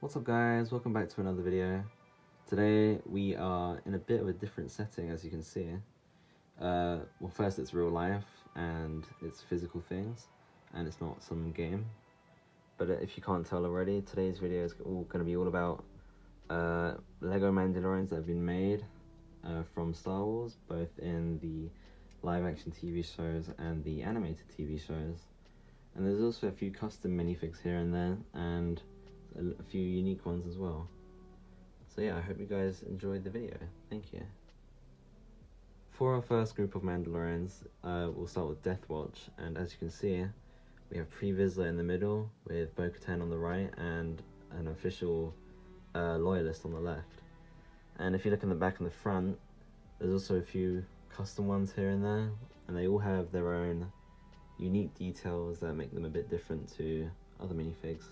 What's up guys, welcome back to another video. Today we are in a bit of a different setting, as you can see. Well, first it's real life and it's physical things and it's not some game. But if you can't tell already, today's video is going to be all about Lego Mandalorians that have been made from Star Wars, both in the live action TV shows and the animated TV shows. And there's also a few custom minifigs here and there, and a few unique ones as well. So yeah, I hope you guys enjoyed the video. Thank you. For our first group of Mandalorians, we'll start with Death Watch, and as you can see, we have Pre-Vizsla in the middle, with Bo-Katan on the right, and an official loyalist on the left. And if you look in the back and the front, there's also a few custom ones here and there, and they all have their own unique details that make them a bit different to other minifigs.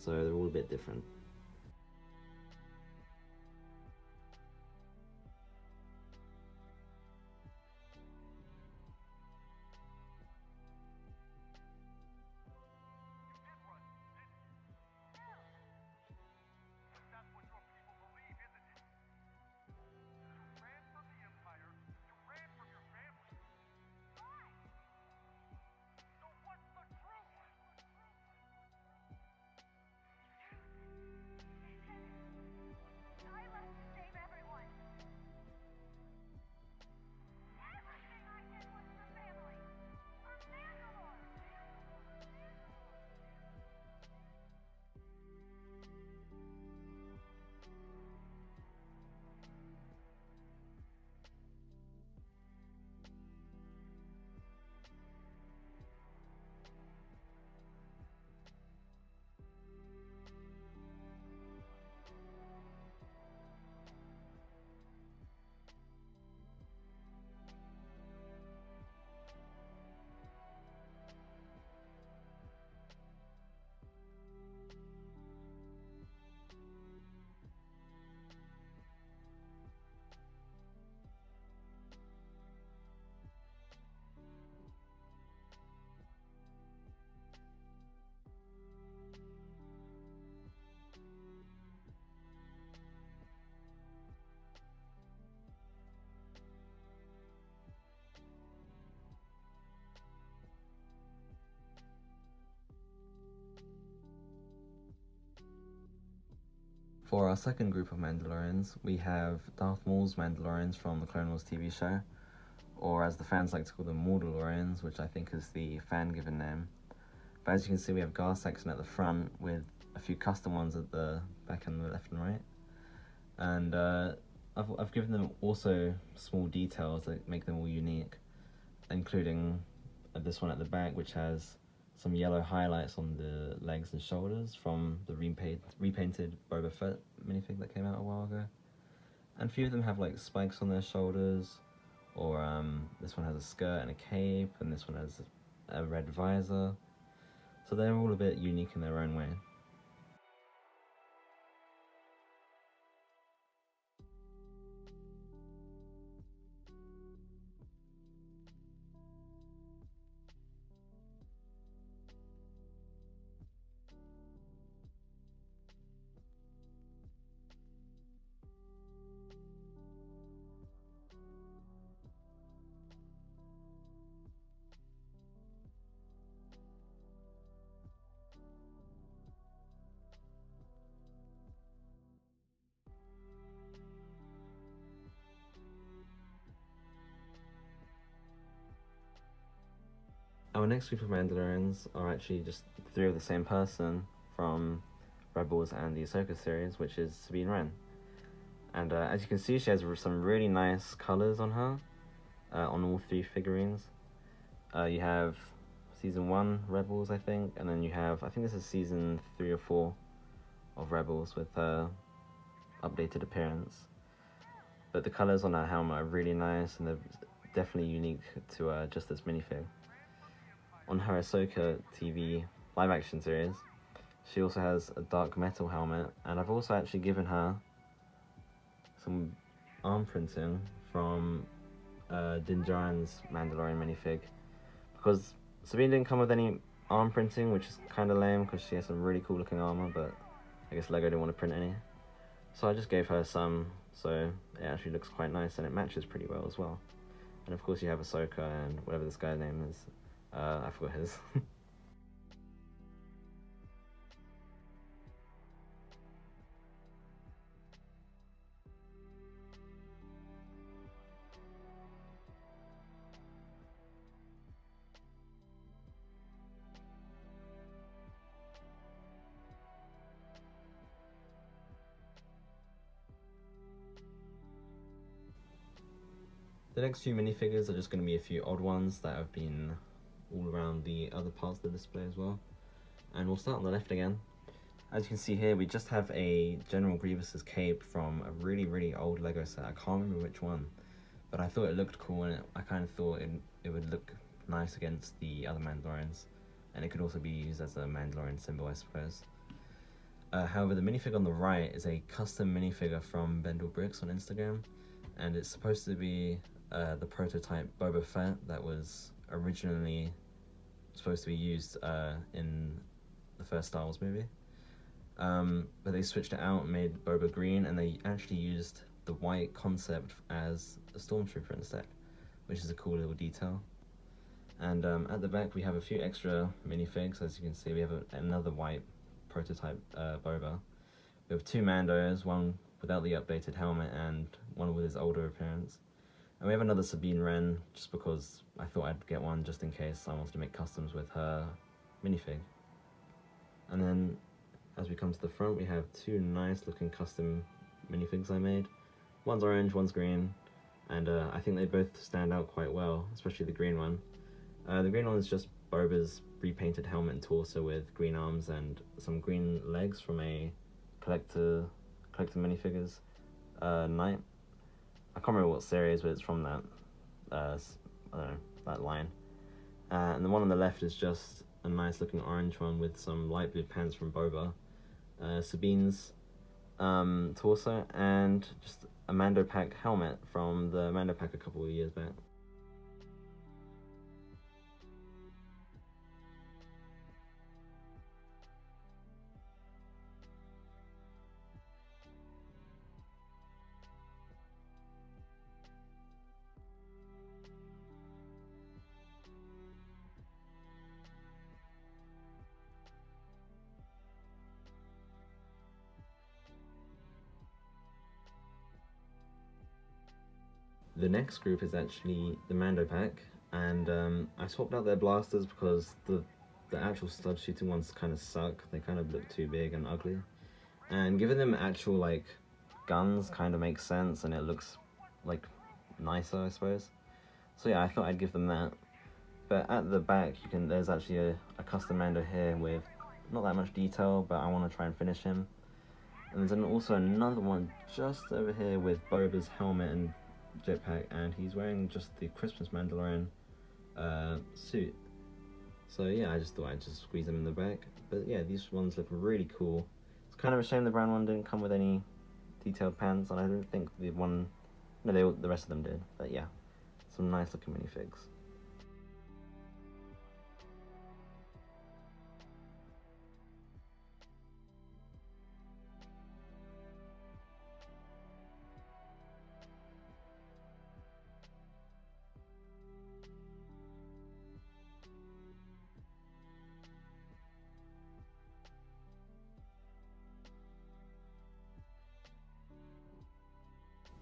So they're all a bit different. For our second group of Mandalorians, we have Darth Maul's Mandalorians from the Clone Wars TV show, or as the fans like to call them, Mandalorians, which I think is the fan-given name. But as you can see, we have Gar Saxon at the front, with a few custom ones at the back and the left and right. And I've given them also small details that make them all unique, including this one at the back, which has some yellow highlights on the legs and shoulders from the repainted Boba Fett minifig that came out a while ago. And a few of them have like spikes on their shoulders, or this one has a skirt and a cape, and this one has a red visor. So they're all a bit unique in their own way. Our next group of Mandalorians are actually just three of the same person from Rebels and the Ahsoka series, which is Sabine Wren. And as you can see, she has some really nice colours on her, on all three figurines. You have Season 1 Rebels, I think, and then you have, I think this is Season 3 or 4 of Rebels with her updated appearance. But the colours on her helmet are really nice, and they're definitely unique to just this minifig. On her Ahsoka TV live action series, she also has a dark metal helmet, and I've also actually given her some arm printing from Din Djarin's Mandalorian minifig, because Sabine didn't come with any arm printing, which is kind of lame because she has some really cool looking armor, but I guess Lego didn't want to print any. So I just gave her some, so it actually looks quite nice and it matches pretty well as well. And of course you have Ahsoka and whatever this guy's name is. I forgot his. The next few minifigures are just going to be a few odd ones that have been all around the other parts of the display as well. And we'll start on the left again. As you can see here, we just have a General Grievous's cape from a really old Lego set. I can't remember which one, but I thought it looked cool, and I kind of thought it would look nice against the other Mandalorians, and it could also be used as a Mandalorian symbol, I suppose. However, the minifig on the right is a custom minifigure from Bendel Bricks on Instagram, and it's supposed to be the prototype Boba Fett that was originally supposed to be used in the first Star Wars movie. But they switched it out and made Boba green, and they actually used the white concept as a stormtrooper instead, which is a cool little detail. And at the back we have a few extra minifigs. As you can see, we have another white prototype Boba. We have two Mandos, one without the updated helmet and one with his older appearance. And we have another Sabine Wren, just because I thought I'd get one just in case I wanted to make customs with her minifig. And then as we come to the front, we have two nice looking custom minifigs I made. One's orange, one's green, and I think they both stand out quite well, especially the green one. The green one is just Boba's repainted helmet and torso with green arms and some green legs from a collector minifigures night. I can't remember what series, but it's from that I don't know, that line. And the one on the left is just a nice looking orange one with some light blue pants from Boba. Sabine's torso, and just a Mando Pack helmet from the Mando Pack a couple of years back. The next group is actually the Mando Pack, and I swapped out their blasters because the actual stud shooting ones kind of suck. They kind of look too big and ugly, and giving them actual like guns kind of makes sense, and it looks like nicer, I suppose. So yeah, I thought I'd give them that. But at the back, there's actually a custom Mando here with not that much detail, but I want to try and finish him. And there's also another one just over here with Boba's helmet and jetpack, and he's wearing just the Christmas Mandalorian suit. So yeah, I just thought I'd just squeeze them in the back. But yeah, these ones look really cool. It's kind of a shame the brown one didn't come with any detailed pants, and I don't think the rest of them did. But yeah, some nice looking minifigs.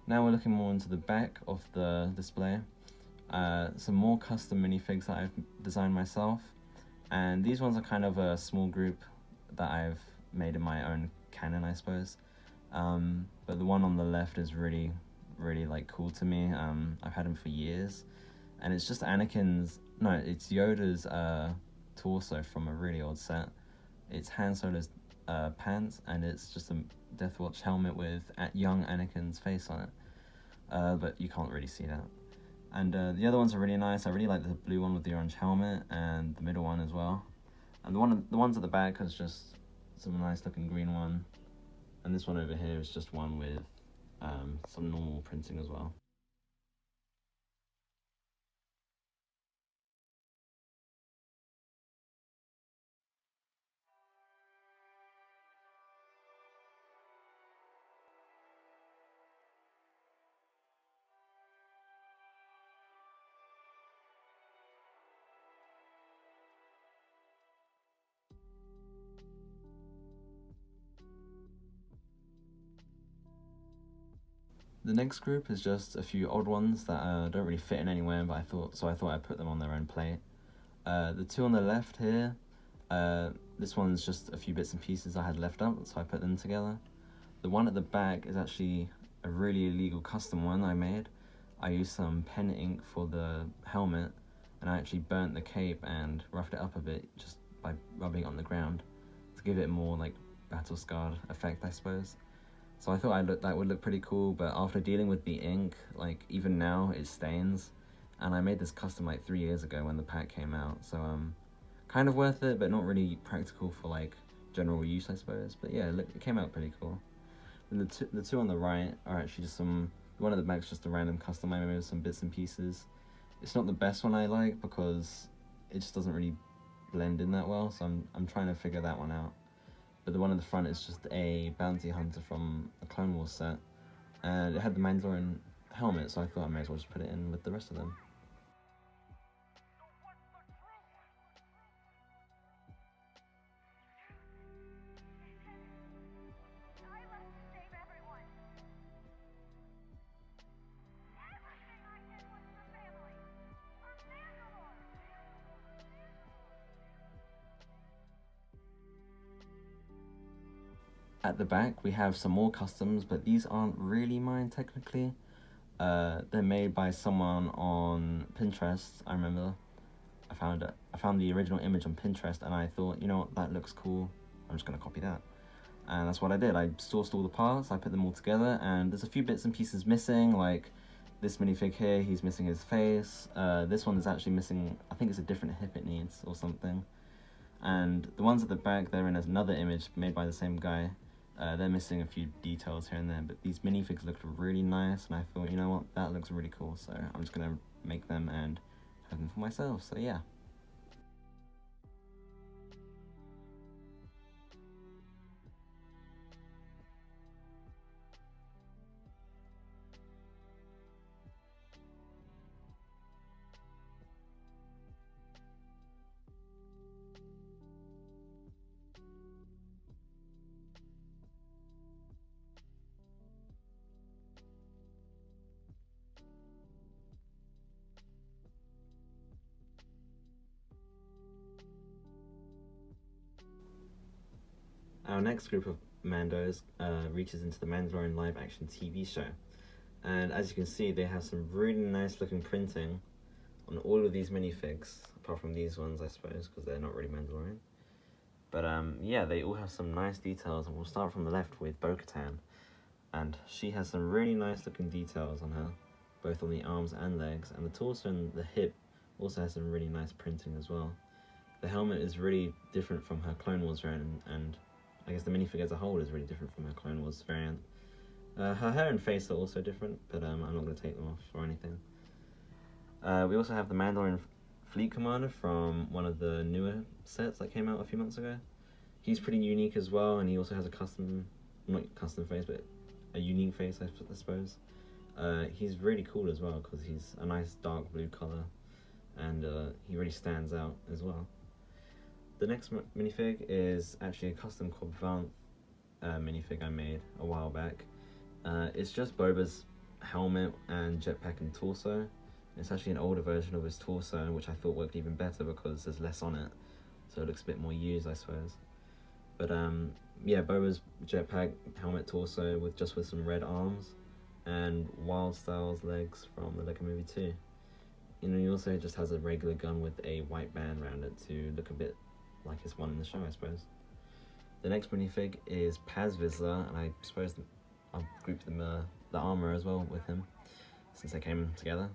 Now we're looking more into the back of the display. Some more custom minifigs that I've designed myself, and these ones are kind of a small group that I've made in my own canon, I suppose. But the one on the left is really like cool to me. I've had him for years, and it's just it's Yoda's torso from a really old set. It's Han Solo's pants, and it's just a Death Watch helmet with young Anakin's face on it. But you can't really see that. And the other ones are really nice. I really like the blue one with the orange helmet, and the middle one as well. And the ones at the back is just some nice looking green one. And this one over here is just one with some normal printing as well. The next group is just a few odd ones that don't really fit in anywhere, but I thought I'd put them on their own plate. The two on the left here, this one's just a few bits and pieces I had left up, so I put them together. The one at the back is actually a really illegal custom one I made. I used some pen ink for the helmet, and I actually burnt the cape and roughed it up a bit just by rubbing it on the ground to give it more like battle scarred effect, I suppose. So I thought that would look pretty cool, but after dealing with the ink, like even now it stains, and I made this custom like 3 years ago when the pack came out, so kind of worth it, but not really practical for like general use, I suppose. But yeah, look, it came out pretty cool. And the two on the right are actually just the one at the back's just a random custom I made with some bits and pieces. It's not the best one I like because it just doesn't really blend in that well, so I'm trying to figure that one out. But the one in the front is just a bounty hunter from a Clone Wars set, and it had the Mandalorian helmet, so I thought I may as well just put it in with the rest of them. At the back, we have some more customs, but these aren't really mine technically. They're made by someone on Pinterest. I remember I found the original image on Pinterest, and I thought, you know what, that looks cool. I'm just gonna copy that, and that's what I did. I sourced all the parts, I put them all together, and there's a few bits and pieces missing, like this minifig here. He's missing his face. This one is actually missing. I think it's a different hip it needs or something. And the ones at the back, they're in another image made by the same guy. They're missing a few details here and there, but these minifigs looked really nice, and I thought, you know what, that looks really cool, so I'm just gonna make them and have them for myself, so yeah. Our next group of Mandos reaches into the Mandalorian live-action TV show, and as you can see, they have some really nice-looking printing on all of these minifigs, apart from these ones, I suppose, because they're not really Mandalorian. But yeah, they all have some nice details, and we'll start from the left with Bo-Katan, and she has some really nice-looking details on her, both on the arms and legs, and the torso and the hip also has some really nice printing as well. The helmet is really different from her Clone Wars variant, and I guess the minifig as a whole is really different from her Clone Wars variant. Her hair and face are also different, but I'm not going to take them off or anything. We also have the Mandalorian Fleet Commander from one of the newer sets that came out a few months ago. He's pretty unique as well, and he also has a not custom face, but a unique face, I suppose. He's really cool as well, because he's a nice dark blue colour, and he really stands out as well. The next minifig is actually a custom Corvant minifig I made a while back. It's just Boba's helmet and jetpack and torso. It's actually an older version of his torso, which I thought worked even better because there's less on it, so it looks a bit more used, I suppose. But yeah, Boba's jetpack, helmet, torso with some red arms, and Wild Styles legs from the Lego Movie 2. You know, he also just has a regular gun with a white band around it to look a bit like his one in the show, I suppose. The next minifig is Paz Vizsla, and I suppose I'll group the armor as well with him, since they came together.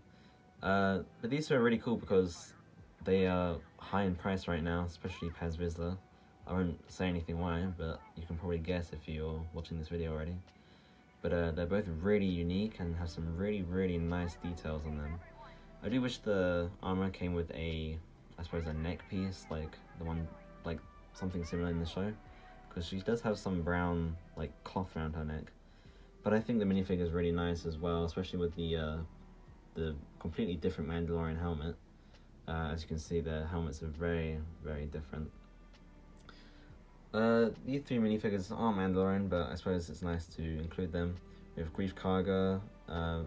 But these two are really cool because they are high in price right now, especially Paz Vizsla. I won't say anything why, but you can probably guess if you're watching this video already. But they're both really unique and have some really nice details on them. I do wish the armor came with I suppose a neck piece, like the one, like something similar in the show, because she does have some brown like cloth around her neck. But I think the minifig is really nice as well, especially with the completely different Mandalorian helmet. As you can see, the helmets are very different. These three minifigures aren't Mandalorian, but I suppose it's nice to include them. We have Grief Karga, I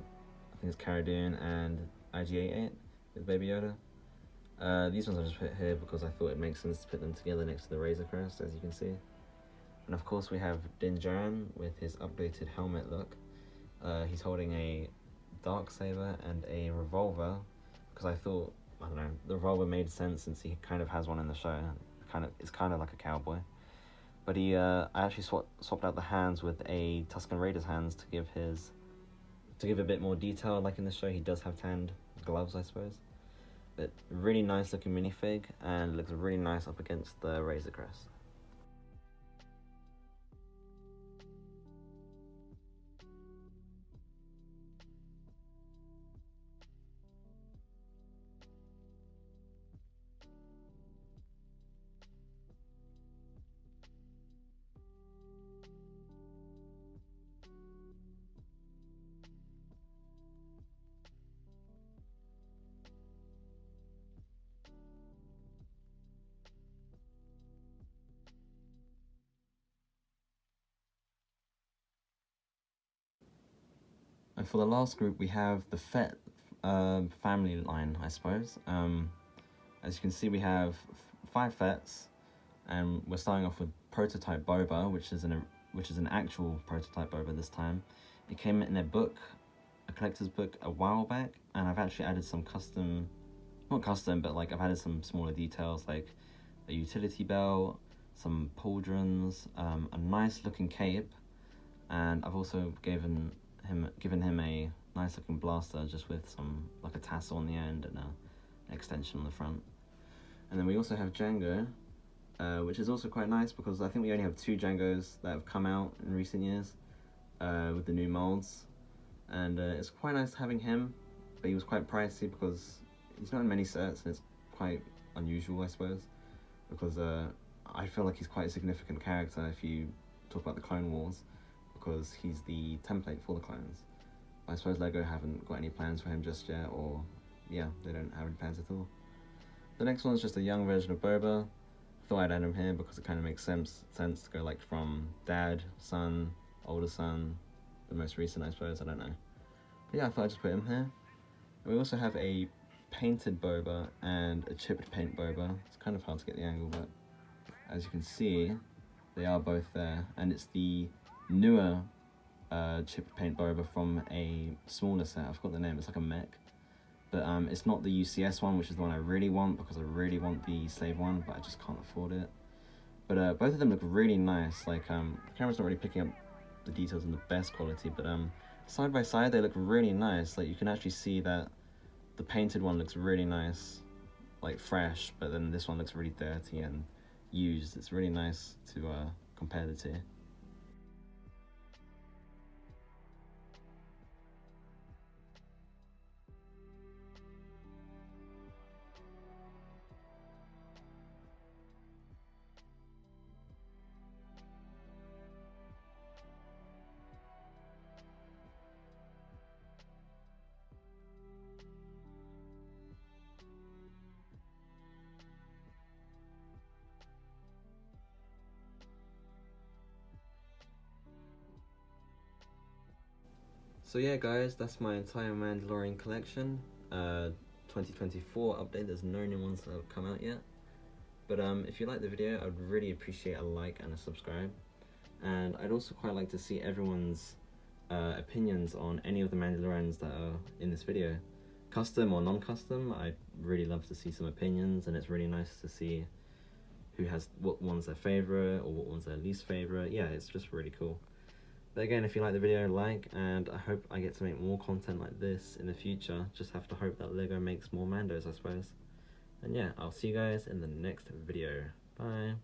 think it's Cara Dune and IG-88 with Baby Yoda. These ones I just put here because I thought it makes sense to put them together next to the Razor Crest, as you can see. And of course we have Din Djarin with his updated helmet look. He's holding a Darksaber and a revolver, because I thought, I don't know, the revolver made sense since he kind of has one in the show. It's kind of like a cowboy. But I actually swapped out the hands with a Tusken Raider's hands to give a bit more detail. Like in the show, he does have tanned gloves, I suppose. But really nice looking minifig, and looks really nice up against the Razor Crest. And for the last group, we have the Fett family line, I suppose. As you can see, we have 5 Fetts, and we're starting off with prototype Boba, which is an actual prototype Boba this time. It came in a book, a collector's book, a while back, and I've actually added some custom, not custom, but like I've added some smaller details like a utility belt, some pauldrons, a nice looking cape, and I've also given him a nice looking blaster just with some like a tassel on the end and an extension on the front. And then we also have Django, which is also quite nice because I think we only have 2 Djangos that have come out in recent years with the new molds, and it's quite nice having him, but he was quite pricey because he's not in many sets, and it's quite unusual, I suppose, because I feel like he's quite a significant character if you talk about the Clone Wars, because he's the template for the clones. I suppose LEGO haven't got any plans for him just yet, or yeah, they don't have any plans at all. The next one's just a young version of Boba. Thought I'd add him here because it kind of makes sense to go like from dad, son, older son, the most recent, I suppose, I don't know. But yeah, I thought I'd just put him here. And we also have a painted Boba and a chipped paint Boba. It's kind of hard to get the angle, but as you can see, they are both there. And it's the newer chipped paint Boba from a smaller set. I forgot the name, it's like a mech. But it's not the UCS one, which is the one I really want, because I really want the Slave one, but I just can't afford it. But both of them look really nice. Like the camera's not really picking up the details in the best quality, but side by side they look really nice. Like you can actually see that the painted one looks really nice, like fresh, but then this one looks really dirty and used. It's really nice to compare the two. So yeah guys, that's my entire Mandalorian collection. 2024 update, there's no new ones that have come out yet. But if you like the video, I'd really appreciate a like and a subscribe. And I'd also quite like to see everyone's opinions on any of the Mandalorians that are in this video. Custom or non-custom, I'd really love to see some opinions, and it's really nice to see who has what one's their favourite or what one's their least favourite. Yeah, it's just really cool. But again, if you like the video, like, and I hope I get to make more content like this in the future. Just have to hope that LEGO makes more Mandos, I suppose. And yeah, I'll see you guys in the next video. Bye.